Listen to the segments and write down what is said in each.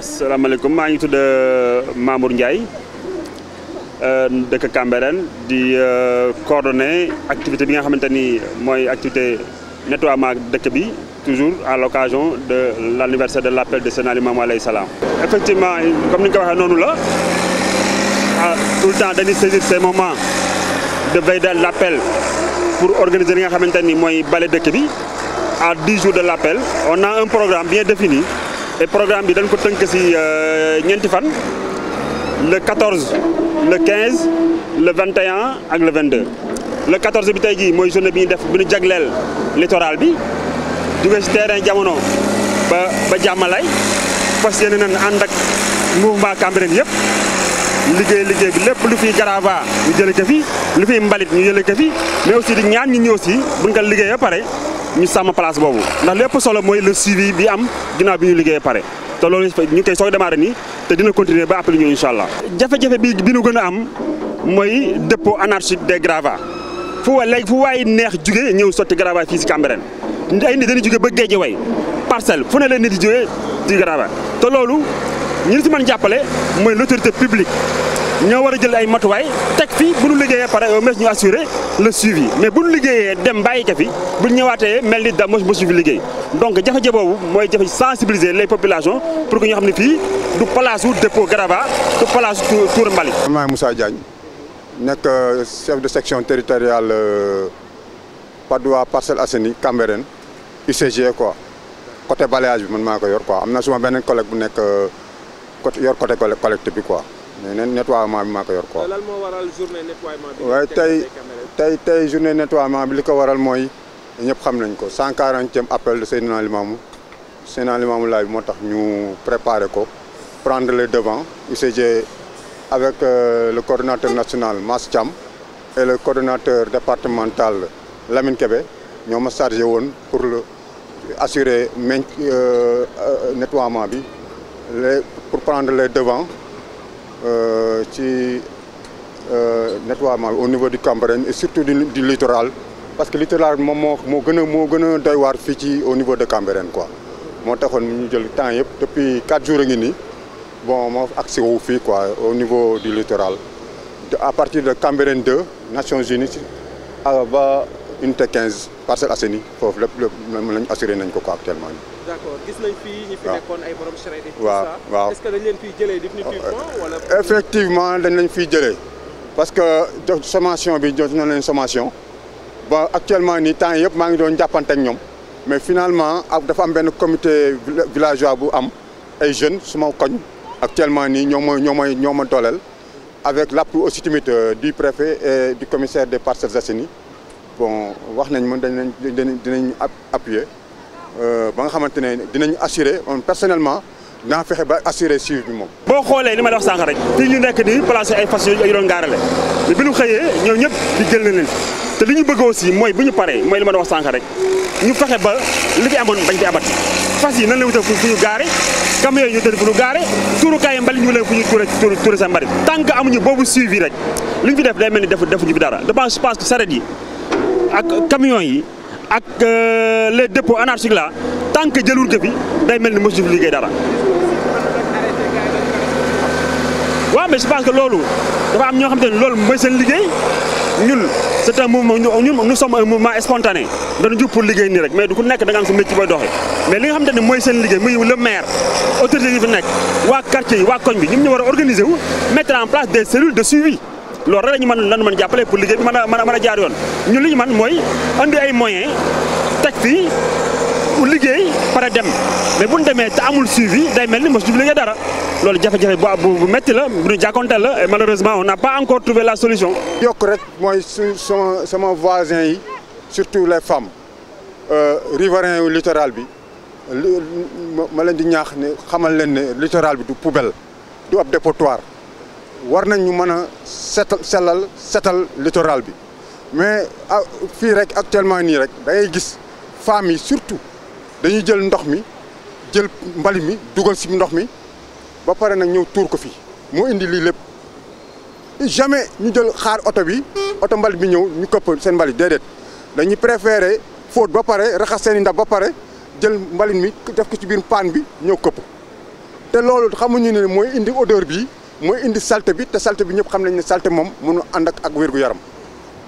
asalaamaaleykum maa ngi tudd Mamour Ndiaye dëkk Cambérène di coordonner activité bi nga xamante ni mooy activité nettoiement dëkk bi toujours à l'occasion de l'anniversaire de l'appel de Seydina Limamou alayhi salaam. Effectivement comme ni nga ko waxee noonu la tout le temps dañuy saisir ces moments de veille de l'appel pour organiser li nga xamante ni mooy bale dëkk bi à 10 jours de l'appel on a un programme bien défini. Et programme bi dañ ko tënk ci ñeenti fan le 14 le 15 le 21 ak le 22 le 14 bi tey jii mooy journée bi ñu def bi ñu jagleel littoral bi jóge ci terrain jamono ba jàmmalay fas yéene nañ ànd ak mouvement Cambérène yëpp liggéey bi lépp lu fiy garava ñu jëlee ko fi lu fiy mbalit ñu jëlee ko fi mais aussi di ñaan ñi ñëw aussi buñ ko liggéey ba pare ñu sàmm place boobu ndax lépp solo mooy le suivi bi am ginnaaw bi ñu liggéeyee pare te loolu ñu ngi koy soog a démarrer nii te dina continuer ba après ñu incha allah. jafe-jafe bi ñu gën a am mooy dépôt anarchique des gravats fu waay neex jóge ñëw sotti gravats fii si Cambérène ay nit dañuy jóge ba Guédiawaye Parcelles fu ne leen nit di jógee di gravats te loolu ñu si mën jàppale mooy l'autorité publique. ñoo war a jël ay matuwaay teg fi bu ñu liggéeyee pare au moins ñu assurer le suivi mais bu ñu liggéeyee dem bàyyi ko fi bu ñu ñëwaatee mel ni da mosu fi liggéey donc jafe-jafe boobu mooy jafe sensibiliser les populations pour que ñu xam ne fii du place su dépôt gravat du place su tuur mbalit. man maay Moussa Diagne nekk chef de section territoriale Patte d'Oie Parcelles Assainies Cambérène UCG quoi côté balayage bi man maa ko yor quoi am na suma beneen collègue bu nekk côté collecte bi quoi. mais nettoiement bi maa ko yor quoi. lan moo waral journée nettoiement bi. waaye tey journée nettoiement bi li ko waral mooy ñëpp xam nañ ko 140e appel de Seydina Limamou Laye bi moo tax ñu préparer ko prendre les devants UCG avec le coordonnateur national Mass Thiam et le coordonnateur départemental Lamine Kébé ñoo ma chargé woon pour assurer nettoiement bi pour prendre les devants. Ci nettoiement au niveau du Cambérène et surtout du littoral parce que littoral bi moom moo gën a doy waar fii ci au niveau de Cambérène quoi moo taxoon ñu jël temps yëpp depuis 4 jours a ngi nii bon moo agsi wu fii quoi au niveau du littoral à partir de Cambérène 2 Nations Unies ba unité 15 Parcelles Assainies foofu lépp lañ assuré nañ ko quoi actuellement. D'accord gis nañ fii ñi fi nekkoon ay borom charrette et tout ça. waaw est-ce que dañ leen fiy jëlee définitivement wala. effectivement dañ leen fiy jëlee parce que sommation bi jot na leen sommation ba actuellement nii temps yëpp maa ngi doon jàppante ak ñoom mais finalement dafa am benn comité villageois bu am ay jeunes suma koñ actuellement nii ñoo ma dooleel avec l'appui aussi tamit du préfet et du commissaire des Parcelles Assainies bon wax nañ man dinañ appuyer. ba nga xamante ne dinañ assurer on personnellement naa fexe ba assurer suivi bi moom. boo xoolee li ma la wax sànq rek fii ñu nekk nii placé ay fas yu doon gaarale mais bi ñu xëyee ñoom ñëpp di jël na leen te li ñu bëgg aussi mooy bu ñu paree mooy li ma la wax sànq rek ñu fexe ba li fi amoon bañ fi abat fas yi nan la wutal fu ñu gaare camion yi ñu tëdd fu ñu gaare tuurukaay mbalit ñu leen fu ñu tuure sa mbalit tant que amuñu boobu suivi rek li ñu fi def day mel ni defuñu fi dara je pense que saret yi ak camion yi ak les dépôts anarchiques là tant que jëlul ko fi day mel ni mosu fi liggéey dara. waaw mais je pense que loolu dafa am ñoo xam te ne loolu mooy seen liggéey ñun c'est un mouvement nous sommes un mouvement spontané dañu jug pour liggéey nii rek mais du ku nekk da nga am sa métier booy doxee mais li nga xamante ne mooy seen liggéey muy le maire autorité yi fi nekk waa quartier yi waa koñ bi ñun ñu war a organiser wu mettre en place des cellules de suivi. loolu rek lañu mën jàppale pour liggéey bi mën a jaar yoon ñun li ñu mën mooy andi ay moyens teg fii pour liggéey pare dem mais bu ñu demee te amul suivi day mel ni mos ñu liggéey dara loolu jafe-jafe bu métti la bu ñu jàkkonteel la et malheureusement on n'a pas encore trouvé la solution. yokk rek mooy sama voisins yi surtout les femmes riverains yu littoral bi ma leen di ñaax ne xamal leen ne littoral bi du poubelle du ab dépotoir. war nañ ñu mën a setal littoral bi mais fii rek actuellement nii rek da ngay gis femmes yi surtout dañuy jël ndox mi jël mbalit mi dugal ci ndox mi ba pare nag ñëw tuur ko fii moo indi lii lépp jamais ñu jël xaar oto mbalit bi ñëw ñu këpp seen mbalit déedéet dañuy préférer fóot ba pare raxas seen i ndab ba pare jël mbalit mi def ko ci biir paan bi ñëw këpp te loolu xamuñu ne mooy indi odeur bi mooy indi saleté bi te saleté bi ñëpp xam nañ ne saleté moom mënu ànd ak wér-gu-yaram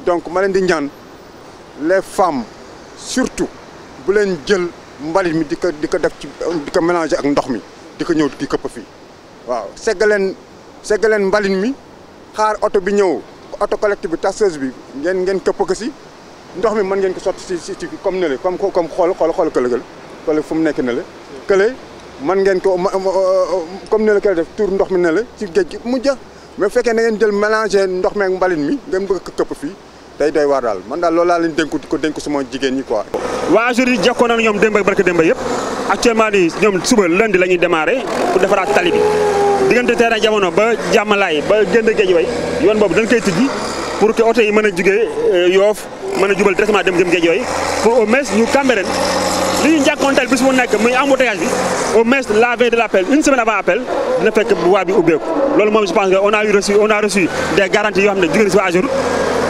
donc ma leen di ñaan les femmes surtout bu leen jël mbalit mi di ko def ci di ko mélanger ak ndox mi di ko ñëw di këpp fii waaw seggaleen mbalit mi xaar oto bi ñëw oto collecte bi tasseuse bi ngeen këpp ko si ndox mi mën ngeen ko sotti si comme ne le comme xool kële fu mu nekk ne le kële mën ngeen ko comme ne la kële def tour ndox mi ne la ci géej gi mu jeex mais bu fekkee na ngeen jël mélanger ndox meeg mbalit mi ngeen bëgg ko këpp fii day doy waar daal man daal loolu laa leen dénku suma jigéen ñi quoi. waa AGEROUTE yi jokkoon nañu ñoom démb ak barke démb yëpp actuellement nii ñoom suba lundi la ñuy démarrer pour defaraat tali bi diggante terrain jamono ba jàmmalaay ba génn géej way yoon boobu dañ koy tijji pour que oto yi mën a jugee Yoff mën a jubal directement dem géej way pour au moins ñu Cambérène li ñu njàkkoonteel bis mu nekk muy embouteillage bi au moins la veille de l'appel une semaine avant appel dina fekk voie bi ubbeeku loolu moom je pense que on a reçu des garanties yoo xam ne jugee na si waa AGEROUTE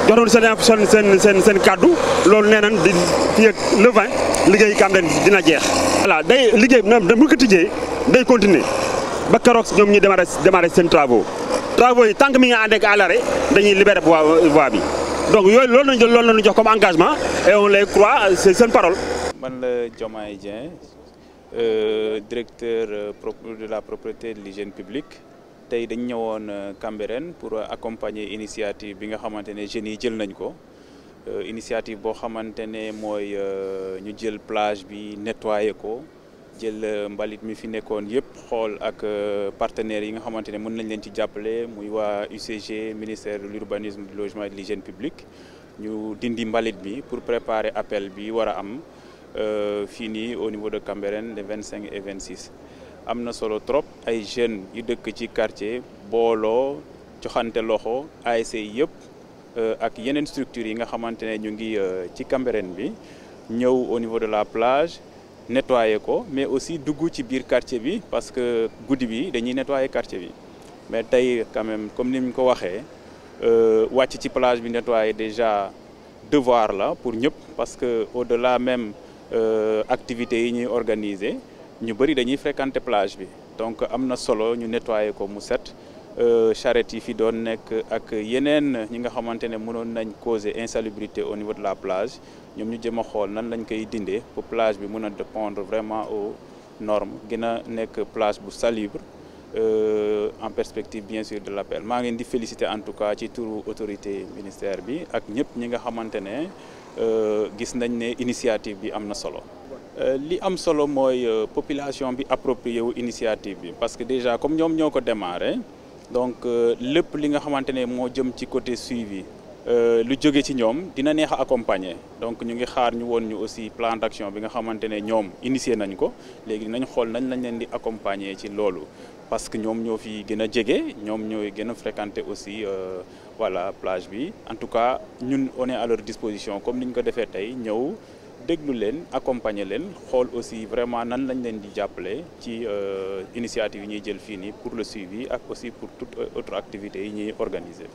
jox nañu seen kaddu loolu nee nañ di fii ak le 20 liggéey Cambérène dina jeex. voilà day liggéey bu ko tijjee day continuer ba keroog ñoom ñuy démarrer seen travaux yi tant que mi nga ànd ak à l'arrêt dañuy libérer voie bi donc yooyu loolu la ñu jox comme engagement et on les croit c'est seen parole. man la Diomaye Dieng directeur de la propreté de l'hygiène publique tey dañ ñëwoon Cambérène pour accompagner initiative bi nga xamante ne jeunes yi jël nañ ko initiative boo xamante ne mooy ñu jël plage bi nettoyer ko jël mbalit mi fi nekkoon yëpp xool ak partenaires yi nga xamante ne mën nañ leen ci jàppale muy waa UCG ministère de l'urbanisme du logement et de l'hygiène publique ñu dindi mbalit bi pour préparer appel bi war a am fii nii au niveau de Cambérène les 25 et 26 am na solo trop ay jeunes yu dëkk ci quartier booloo joxante loxo ASC yëpp ak yeneen structures yi nga xamante ne ñu ngi ci Cambérène bi ñëw au niveau de la plage nettoyer ko mais aussi dugg ci biir quartier bi parce que guddi bi dañuy nettoyer quartier bi mais tey quand même comme ni ñu ko waxee wàcc ci plage bi nettoyer déjà devoir la pour ñëpp parce que au-delà même activités yi ñuy organiser ñu bëri dañuy fréquenter plage bi donc am na solo ñu nettoyer ko mu set charrette yi fi doon nekk ak yeneen ñi nga xamante ne mënoon nañ causer insalubrité au niveau de la plage ñoom ñu jëm a xool nan lañ koy dindee pour plage bi mën a répondre vraiment aux normes gën a nekk plage bu salubre en perspective bien sûr de l'appel maa ngi leen di féliciter en tout cas ci turu autorité ministère bi ak ñëpp ñi nga xamante ne gis nañ ne initiative bi am na solo. li am solo mooy population bi approprié wu initiative bi parce que déjà comme ñoom ñoo ko démarré donc lépp li nga xamante ne moo jëm ci côté suivi lu jóge ci ñoom dina neex a accompagner donc ñu ngi xaar ñu woon ñu aussi plan d'action bi nga xamante ne ñoom initié nañ ko léegi dinañ xool nañ lañ leen di accompagner ci loolu parce que ñoom ñoo fi gën a jege ñoom ñooy gën a fréquenter aussi voilà plage bi en tout cas ñun on est à leur disposition comme ni ñu ko defee tey ñëw déglu leen accompagner leen xool aussi vraiment nan lañ leen di jàppale ci initiative yi ñuy jël fii nii pour le suivi ak aussi pour toute autre activité yi ñuy organiser.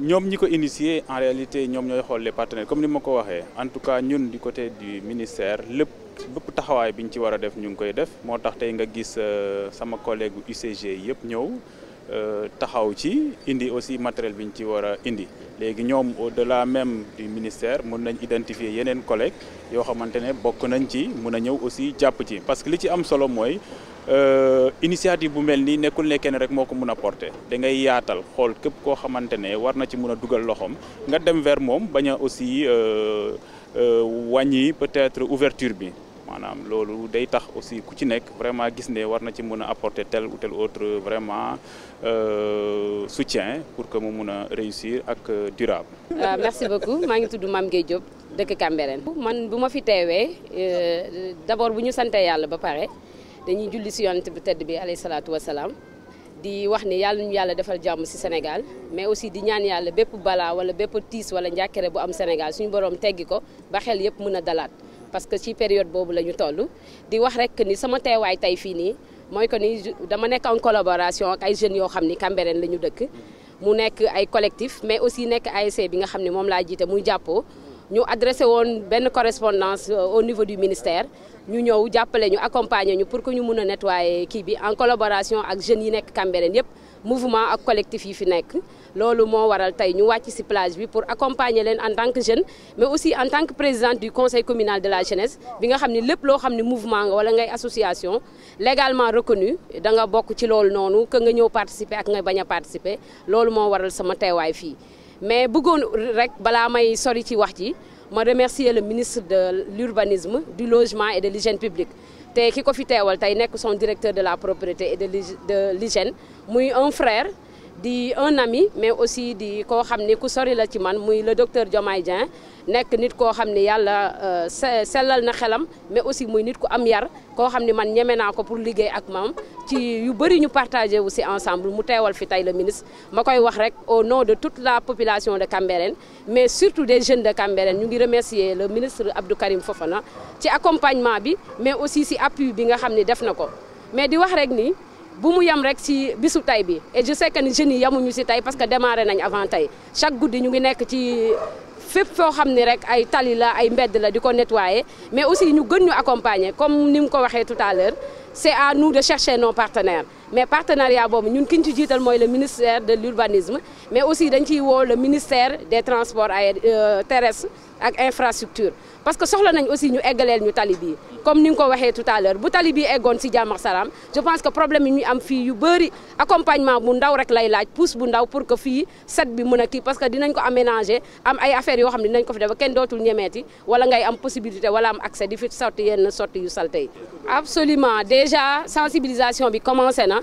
ñoom ñi ko initier en réalité ñoom ñooy xool les partenaires comme ni ma ko waxee en tout cas ñun du côté du ministère bépp taxawaay bi ñu ci war a def ñu ngi koy def moo tax tey nga gis sama collègue UCG yëpp ñëw taxaw ci indi aussi matériel bi ñu ci war a indi. léegi ñoom au-delà même du ministère mën nañ identifier yeneen collègues yoo xamante ne bokk nañ ci mën a ñëw aussi jàpp ci parce que li ci am solo mooy initiative bu mel nii nekkul ne kenn rek moo ko mën a porter da ngay yaatal xool képp koo xamante ne war na ci mën a dugal loxoom nga dem vers moom bañ a aussi wàññi peut-être ouverture bi maanaam loolu day tax aussi ku ci nekk vraiment gis ne war na ci mën a apporter tel ou tel autre vraiment soutien pour que mu mun a réussir ak durable. merci beaucoup maa ngi tudd Mame Gueye Diop dëkk Cambérène. man bu ma fi teewee d'abord bu ñu sante yàlla ba pare dañuy julli si yonent bi tedd bi alayhi salaatu wa salaam di wax ni yàlla ñu yàlla defal jàmm si Sénégal mais aussi di ñaan yàlla bépp balaa wala bépp tiis wala njàkkare bu am Sénégal suñu borom teggi ko ba xel yëpp mën a dalaat parce que ci période boobu la ñu toll di wax rek ni sama teewaay tey fii nii. mooy que ni dama nekk en collaboration ak ay jeunes yoo xam ni Cambérène la ñu dëkk mu nekk ay collectif mais aussi nekk ASC bi nga xam ne moom laa jiite muy jàppoo ñu adressé woon benn correspondance au niveau du ministère ñu ñëw jàppale ñu accompagner ñu pour que ñu mun a nettoyer kii bi en collaboration ak jeunes yi nekk Cambérène yëpp mouvement ak collectif yi fi nekk. loolu moo waral tey ñu wàcc ci plage bi pour accompagner leen en tant que jeune mais aussi en tant que présidente du conseil communal de la jeunesse bi nga xam ne lépp loo xam ne mouvement nga wala ngay association légalement reconnu da nga bokk ci loolu noonu que nga ñëw participer ak nga bañ a participer loolu moo waral sama teewaay fii. mais bëggoon rek balaa may sori ci wax ji ma remercier le ministre de l'urbanisme du logement et de l'hygiène publique te ki ko fi teewal tey nekk son directeur de la propriété et de l'hygiène muy un frère. di un ami mais aussi di koo xam ni ku sori la ci man muy le docteur Diomaye Dieng nekk nit koo xam ni yàlla sellal na xelam mais aussi muy nit ku am yar koo xam ni man ñeme naa ko pour liggéey ak moom ci yu bëri ñu partagé aussi ensemble mu teewal fi tey le ministre ma koy wax rek au nom de toute la population de Cambérène mais surtout des jeunes de Cambérène ñu ngi remercier le ministre Abdou Karim Fofana ci accompagnement bi mais aussi si appui bi nga xam ni def na ko mais di wax rek ni bu mu yam rek ci bisu tay bi et je sais que ni jeunes yi yamuñu ci tey parce que démarré nañ avant tey chaque guddi ñu ngi nekk ci fépp foo xam ni rek ay tali la ay mbedd la di ko nettoyer mais aussi ñu gën ñu accompagner comme ni mu ko waxee tout à l'heure c'est à nous de chercher nos partenaires mais partenariat boobu ñun ki ñu ci jiital mooy le ministère de l'urbanisme mais aussi dañ ciy woo le ministère des transports terrestres ak infrastructure parce que soxla nañ aussi ñu eggaleel ñu tali bii comme ni nga ko waxee tout à l'heure bu tali bii eggoon ci jàmm ak salaam je pense que problème yi ñu am fii yu bëri accompagnement bu ndaw rek lay laaj pousse bu ndaw pour que fii set bi mën a kii parce que dinañ ko aménager am ay affaires yoo xam ne dinañ ko fi def kenn dootul ñemeeti wala ngay am possibilité wala am accès di fi sotti yenn sotti yu salte yi absolument déjà sensibilisation bi commencé na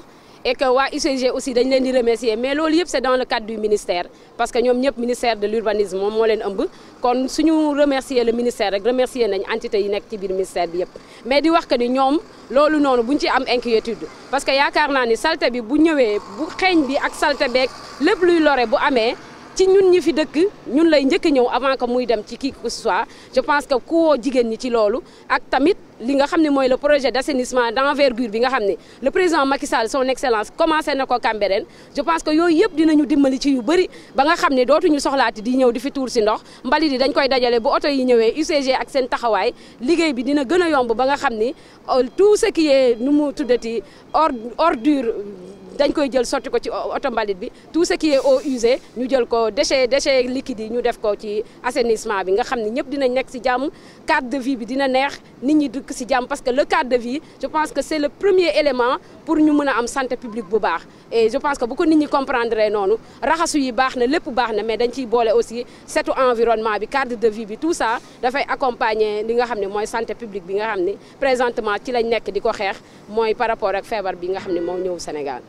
et que waa UCG aussi dañ leen di remercier mais loolu yëpp c'est dans le cadre du ministère parce que ñoom ñëpp ministère de l'urbanisme moom moo leen ëmb kon suñu remercier le ministère rek remercier nañ entité yi nekk ci biir ministère bi yëpp mais di wax que ni ñoom loolu noonu buñ ci am inquiétude parce que yaakaar naa ni salte bi bu ñëwee bu xeeñ bi ak salte beeg lépp luy lore bu amee ci ñun ñi fi dëkk ñun lay njëkk ñëw avant que muy dem ci qui que ce soit je pense que ku woo jigéen ñi ci loolu ak tamit li nga xam ne mooy le projet d'assainissement d'envergure bi nga xam ne le président Macky Sall son excellence commencé na ko Cambérène je pense que yooyu yëpp dinañu dimbali ci yu bëri ba nga xam ne dootuñu soxlaati di ñëw di fi tuur si ndox mbalit yi dañ koy dajale bu oto yi ñëwee UCG ak seen taxawaay liggéey bi dina gën a yomb ba nga xam ni tout ce qui est nu mu tuddati ordure dañ koy jël sotti ko ci oto mbalit bi tout ce qui est eau usée ñu jël ko déchets liquides yi ñu def ko ci assainissement bi nga xam ne ñëpp dinañ nekk ci jàmm cadre de vie bi dina neex nit ñi dëkk ci jàmm parce que le cadre de vie je pense que c'est le premier élément pour ñu mën a am santé publique bu baax et je pense que bu ko nit ñi comprendre noonu raxasu yi baax na lépp baax na mais dañ ciy boole aussi setu environnement bi cadre de vie bi tout ça dafay accompagner li nga xam ne mooy santé publique bi nga xam ne présentement ci lañ nekk di ko xeex mooy par rapport ak feebar bi nga xam ne moo ñëw Sénégal